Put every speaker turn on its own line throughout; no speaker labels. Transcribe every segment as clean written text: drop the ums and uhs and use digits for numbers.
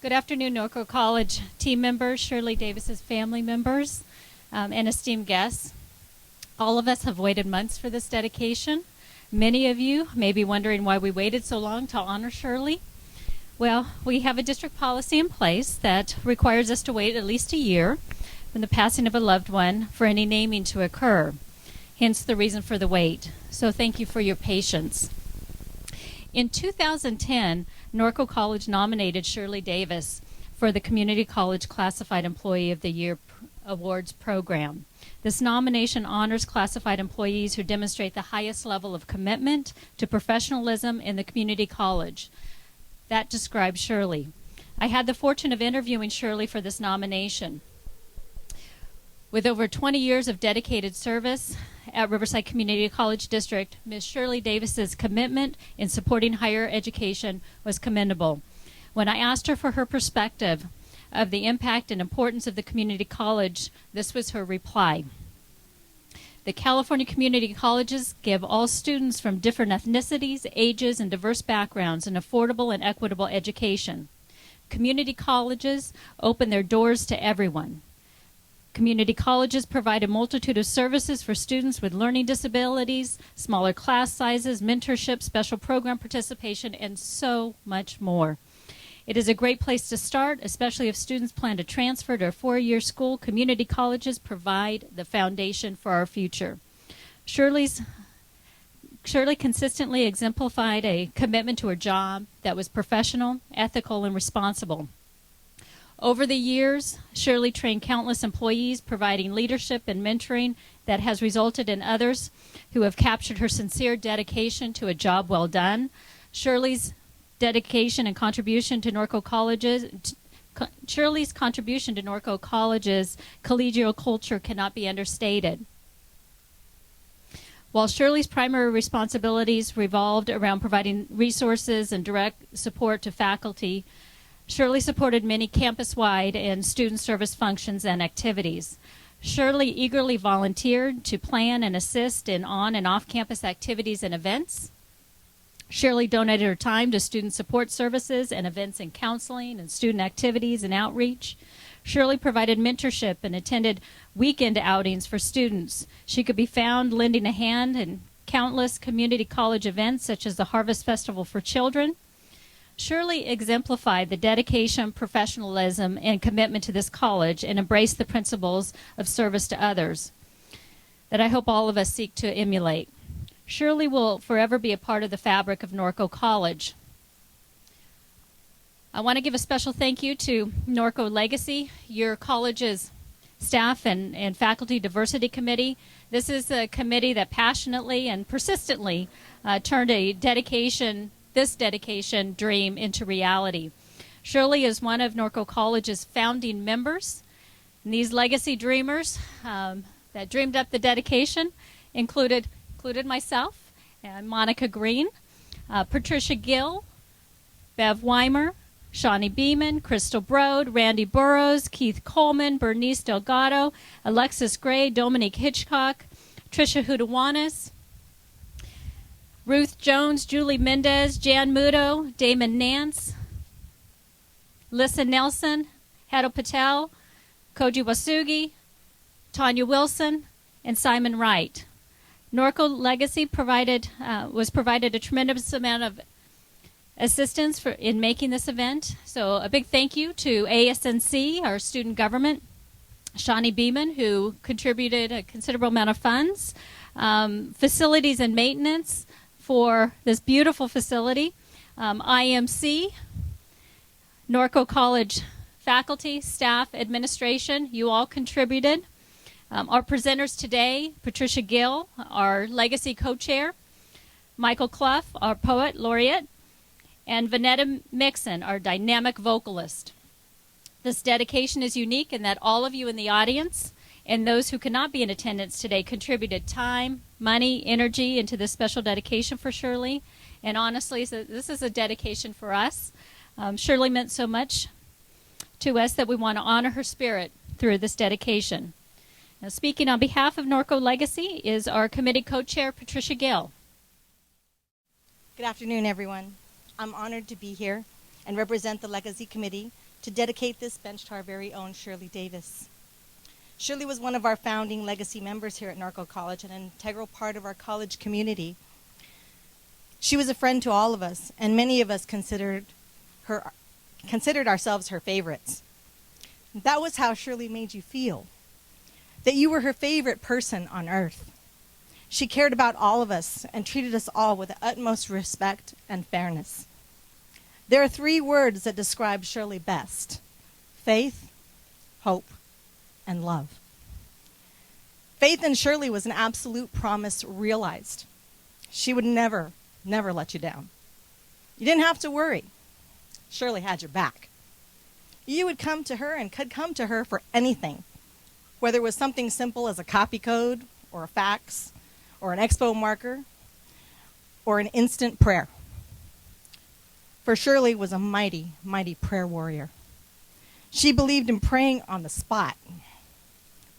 Good afternoon, Norco College team members, Shirley Davis's family members, and esteemed guests. All of us have waited months for this dedication. Many of you may be wondering why we waited so long to honor Shirley. Well, we have a district policy in place that requires us to wait at least a year from the passing of a loved one for any naming to occur. Hence the reason for the wait. So thank you for your patience. In 2010, Norco College nominated Shirley Davis for the Community College Classified Employee of the Year Awards program. This nomination honors classified employees who demonstrate the highest level of commitment to professionalism in the community college. That describes Shirley. I had the fortune of interviewing Shirley for this nomination. With over 20 years of dedicated service at Riverside Community College District, Ms. Shirley Davis's commitment in supporting higher education was commendable. When I asked her for her perspective of the impact and importance of the community college, this was her reply. The California community colleges give all students from different ethnicities, ages, and diverse backgrounds an affordable and equitable education. Community colleges open their doors to everyone. Community colleges provide a multitude of services for students with learning disabilities, smaller class sizes, mentorship, special program participation, and so much more. It is a great place to start, especially if students plan to transfer to a four-year school. Community colleges provide the foundation for our future. Shirley consistently exemplified a commitment to her job that was professional, ethical, and responsible. Over the years, Shirley trained countless employees, providing leadership and mentoring that has resulted in others who have captured her sincere dedication to a job well done. Shirley's dedication and contribution to Norco College's collegial culture cannot be understated. While Shirley's primary responsibilities revolved around providing resources and direct support to faculty, Shirley supported many campus-wide and student service functions and activities. Shirley eagerly volunteered to plan and assist in on- and off-campus activities and events. Shirley donated her time to student support services and events in counseling and student activities and outreach. Shirley provided mentorship and attended weekend outings for students. She could be found lending a hand in countless community college events such as the Harvest Festival for Children. Shirley exemplified the dedication, professionalism, and commitment to this college and embraced the principles of service to others that I hope all of us seek to emulate. Shirley will forever be a part of the fabric of Norco College. I want to give a special thank you to Norco Legacy, your college's staff and faculty diversity committee. This is a committee that passionately and persistently turned this dedication dream into reality. Shirley is one of Norco College's founding members. And these legacy dreamers that dreamed up the dedication included myself and Monica Green, Patricia Gill, Bev Weimer, Shawnee Beeman, Crystal Broad, Randy Burrows, Keith Coleman, Bernice Delgado, Alexis Gray, Dominique Hitchcock, Tricia Hudawanis, Ruth Jones, Julie Mendez, Jan Muto, Damon Nance, Lissa Nelson, Hado Patel, Koji Wasugi, Tanya Wilson, and Simon Wright. Norco Legacy was provided a tremendous amount of assistance in making this event. So a big thank you to ASNC, our student government, Shawnee Beeman, who contributed a considerable amount of funds, facilities and maintenance for this beautiful facility, IMC, Norco College faculty, staff, administration, you all contributed. Our presenters today, Patricia Gill, our legacy co-chair, Michael Clough, our poet laureate, and Vanetta Mixon, our dynamic vocalist. This dedication is unique in that all of you in the audience and those who could not be in attendance today contributed time, money, energy into this special dedication for Shirley. And honestly, this is a dedication for us. Shirley meant so much to us that we want to honor her spirit through this dedication. Now, speaking on behalf of Norco Legacy is our committee co-chair, Patricia Gill.
Good afternoon, everyone. I'm honored to be here and represent the Legacy Committee to dedicate this bench to our very own Shirley Davis. Shirley was one of our founding legacy members here at Norco College, and an integral part of our college community. She was a friend to all of us, and many of us considered ourselves her favorites. That was how Shirley made you feel, that you were her favorite person on earth. She cared about all of us and treated us all with the utmost respect and fairness. There are 3 words that describe Shirley best: faith, hope, and love. Faith in Shirley was an absolute promise realized. She would never let you down. You didn't have to worry. Shirley had your back. You would come to her and could come to her for anything, whether it was something simple as a copy code or a fax or an expo marker or an instant prayer. For Shirley was a mighty, mighty prayer warrior. She believed in praying on the spot.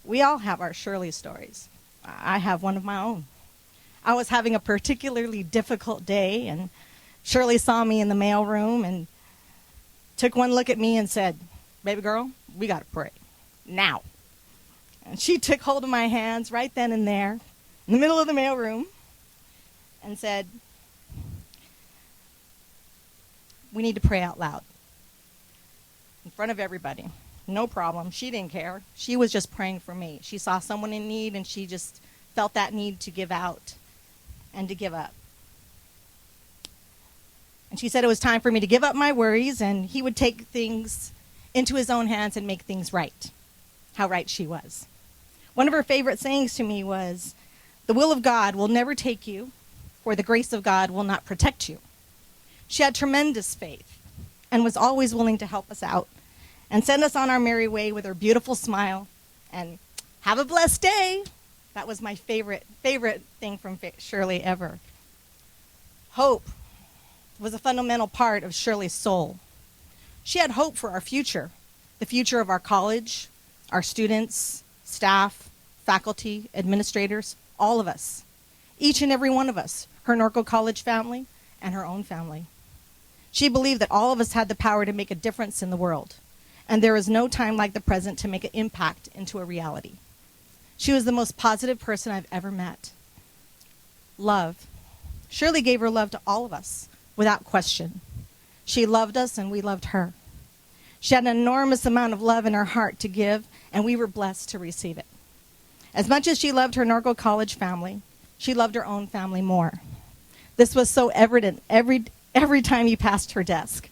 We all have our Shirley stories. I have one of my own. I was having a particularly difficult day, and Shirley saw me in the mailroom and took one look at me and said, "Baby girl, we got to pray. Now." And she took hold of my hands right then and there in the middle of the mailroom and said, "We need to pray out loud." In front of everybody. No problem. She didn't care. She was just praying for me. She saw someone in need, and she just felt that need to give out and to give up. And she said it was time for me to give up my worries, and he would take things into his own hands and make things right. How right she was. One of her favorite sayings to me was, "The will of God will never take you, or the grace of God will not protect you." She had tremendous faith and was always willing to help us out and send us on our merry way with her beautiful smile and "Have a blessed day." That was my favorite thing from Shirley ever. Hope was a fundamental part of Shirley's soul. She had hope for our future, the future of our college, our students, staff, faculty, administrators, all of us, each and every one of us, her Norco College family and her own family. She believed that all of us had the power to make a difference in the world, and there is no time like the present to make an impact into a reality. She was the most positive person I've ever met. Love. Shirley gave her love to all of us, without question. She loved us, and we loved her. She had an enormous amount of love in her heart to give, and we were blessed to receive it. As much as she loved her Norco College family, she loved her own family more. This was so evident every time you passed her desk.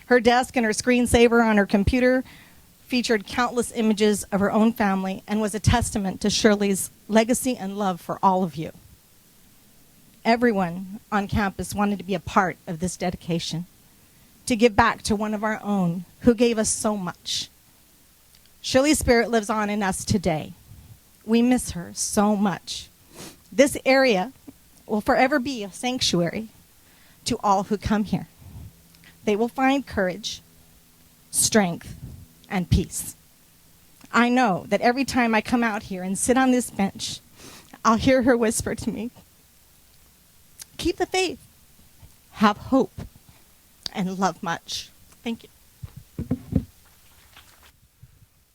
Her desk and her screensaver on her computer featured countless images of her own family and was a testament to Shirley's legacy and love for all of you. Everyone on campus wanted to be a part of this dedication, to give back to one of our own who gave us so much. Shirley's spirit lives on in us today. We miss her so much. This area will forever be a sanctuary to all who come here. They will find courage, strength, and peace. I know that every time I come out here and sit on this bench, I'll hear her whisper to me, "Keep the faith, have hope, and love much." Thank you.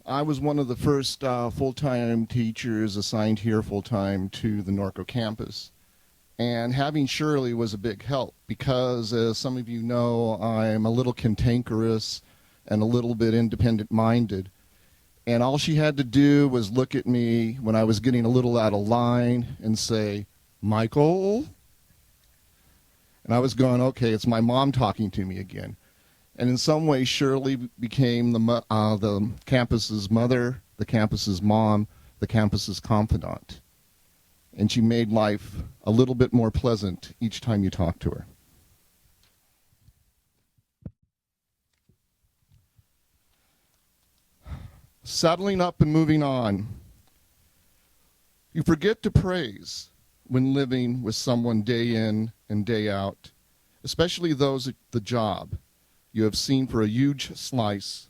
I was one of the first full-time teachers assigned here full-time to the Norco campus. And having Shirley was a big help because, as some of you know, I'm a little cantankerous and a little bit independent-minded. And all she had to do was look at me when I was getting a little out of line and say, "Michael?" And I was going, okay, it's my mom talking to me again. And in some ways, Shirley became the campus's mother, the campus's mom, the campus's confidant. And she made life a little bit more pleasant each time you talked to her. Settling up and moving on. You forget to praise when living with someone day in and day out, especially those at the job you have seen for a huge slice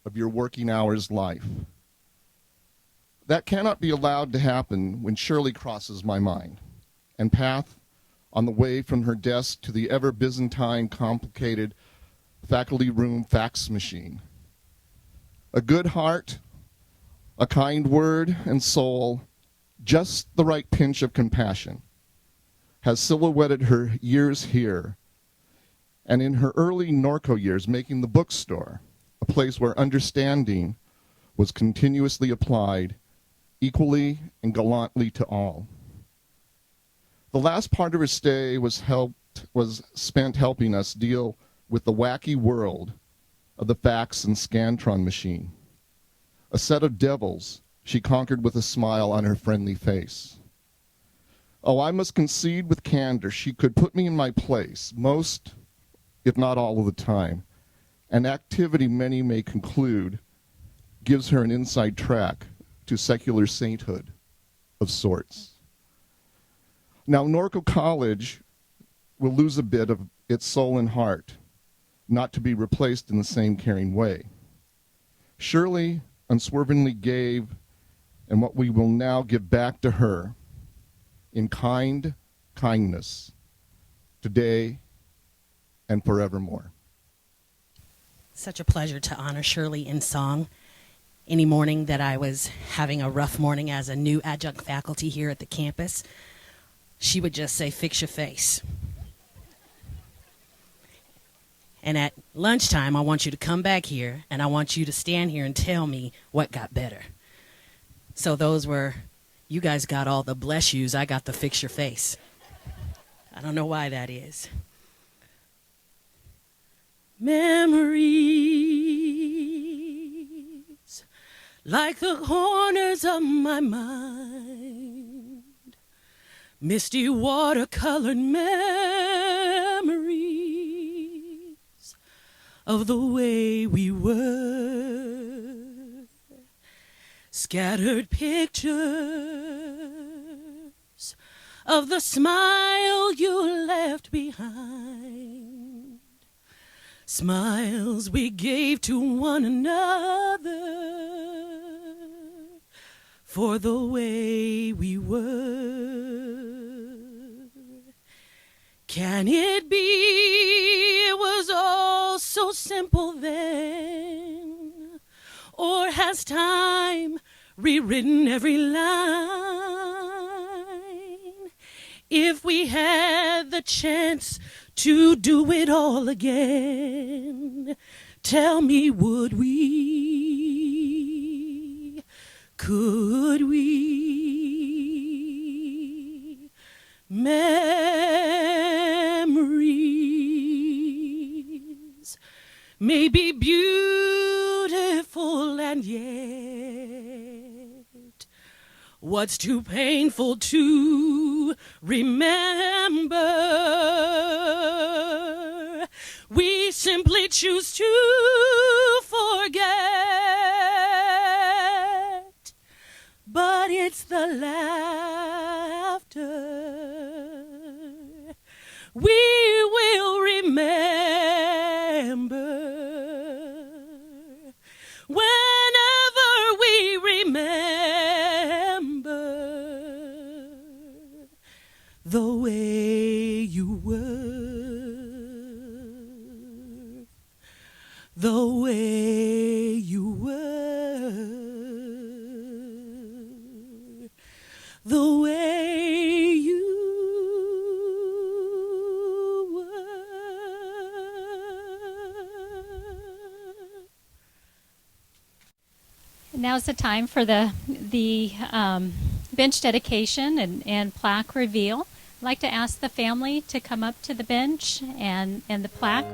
of your working hours life. That cannot be allowed to happen when Shirley crosses my mind and path on the way from her desk to the ever Byzantine complicated faculty room fax machine. A good heart, a kind word and soul, just the right pinch of compassion, has silhouetted her years here, and in her early Norco years, making the bookstore a place where understanding was continuously applied, equally and gallantly to all. The last part of her stay was spent helping us deal with the wacky world of the fax and scantron machine. A set of devils she conquered with a smile on her friendly face. Oh, I must concede with candor she could put me in my place most, if not all of the time, an activity many may conclude gives her an inside track to secular sainthood of sorts. Now, Norco College will lose a bit of its soul and heart, not to be replaced in the same caring way. Shirley unswervingly gave, and what we will now give back to her in kindness, today and forevermore.
Such a pleasure to honor Shirley in song. Any morning that I was having a rough morning as a new adjunct faculty here at the campus, she would just say, "Fix your face." And at lunchtime, I want you to come back here, and I want you to stand here and tell me what got better. So those were, you guys got all the bless yous, I got the fix your face. I don't know why that is. Memories, like the corners of my mind, misty watercolored memories of the way we were, scattered pictures of the smile you left behind, smiles we gave to one another for the way we were. Can it be it was all so simple then? Or has time rewritten every line? If we had the chance to do it all again, tell me, would we? Could we? Memories may be beautiful, and yet what's too painful to remember, we simply choose to forget. But it's the laughter we will remember whenever we remember the way you were, the way you were, the way you were.
Now's the time for the bench dedication and plaque reveal. I'd like to ask the family to come up to the bench and the plaque.